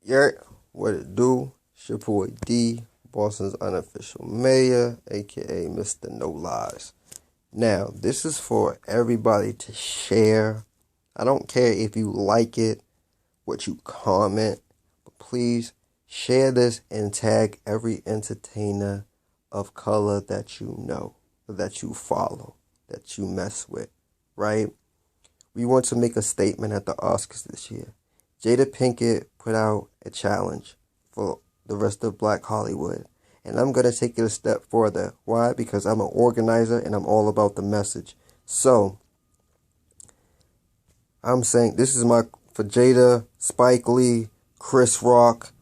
Yeah, what it do? It's your boy D, Boston's unofficial mayor, aka Mr. No Lies. Now, this is for everybody to share. I don't care if you like it, what you comment, but please share this and tag every entertainer of color that you know, that you follow, that you mess with, right? We want to make a statement at the Oscars this year. Jada Pinkett put out a challenge for the rest of Black Hollywood. And I'm going to take it a step further. Why? Because I'm an organizer and I'm all about the message. So, I'm saying this is for Jada, Spike Lee, Chris Rock,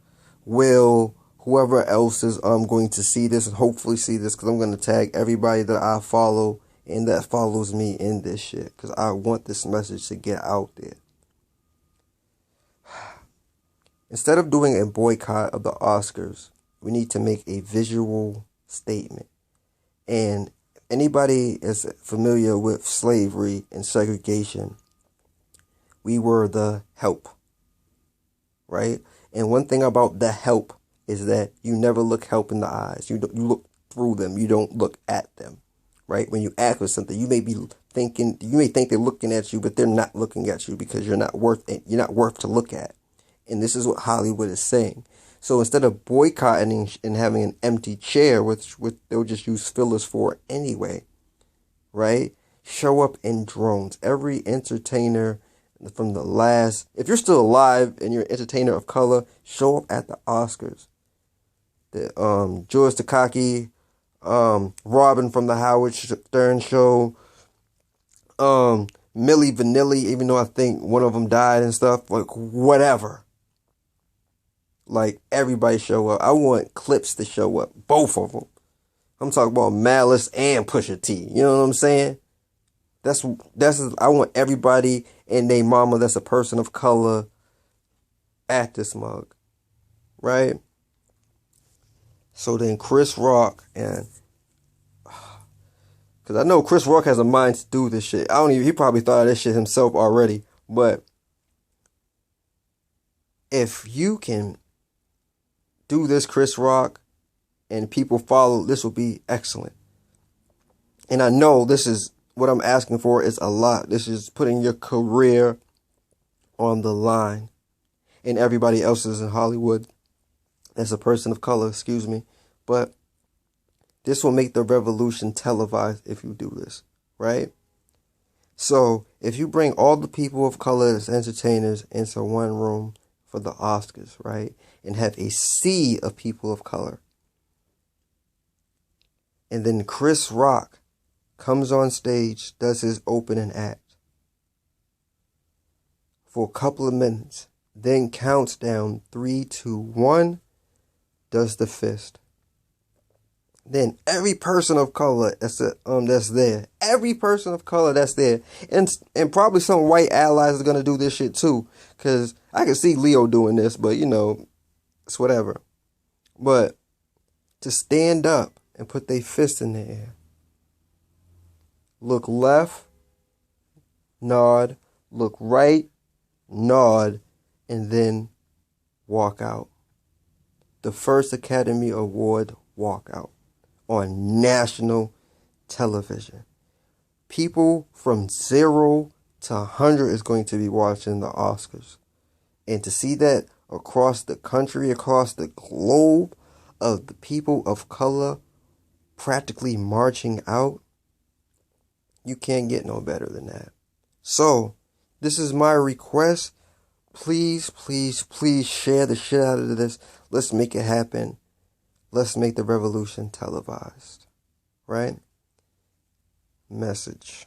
Will, whoever else is going to see this and hopefully see this, because I'm going to tag everybody that I follow and that follows me in this shit, because I want this message to get out there. Instead of doing a boycott of the Oscars, we need to make a visual statement. And anybody is familiar with slavery and segregation, we were the help, right? And one thing about the help is that you never look help in the eyes. You look through them. You don't look at them, right? When you ask for something, you may think they're looking at you, but they're not looking at you because you're not worth it. You're not worth to look at. And this is what Hollywood is saying. So instead of boycotting and having an empty chair, which they'll just use fillers for anyway, right? Show up in drones. Every entertainer from the last, if you're still alive and you're an entertainer of color, show up at the Oscars. The George Takaki, Robin from the Howard Stern Show, Milli Vanilli, even though I think one of them died and stuff, like whatever. Like, everybody show up. I want Clips to show up. Both of them. I'm talking about Malice and Pusha T. You know what I'm saying? I want everybody and their mama that's a person of color at this mug. Right? So then Chris Rock and... Because I know Chris Rock has a mind to do this shit. He probably thought of this shit himself already. But if you can do this, Chris Rock, and people follow, this will be excellent. And I know this is what I'm asking for is a lot. This is putting your career on the line. And everybody else is in Hollywood as a person of color, excuse me. But this will make the revolution televised if you do this, right? So if you bring all the people of color as entertainers into one room for the Oscars, right? And have a sea of people of color. And then Chris Rock comes on stage, does his opening act for a couple of minutes, then counts down 3, 2, 1, does the fist. Then every person of color that's there, every person of color that's there, and probably some white allies are gonna do this shit too, cause I can see Leo doing this, but you know, it's whatever. But to stand up and put their fist in the air, look left, nod, look right, nod, and then walk out. The first Academy Award walkout on national television. People from 0 to 100 is going to be watching the Oscars. And to see that across the country, across the globe, of the people of color practically marching out, you can't get no better than that. So, this is my request. Please, please, please share the shit out of this. Let's make it happen. Let's make the revolution televised. Right? Message.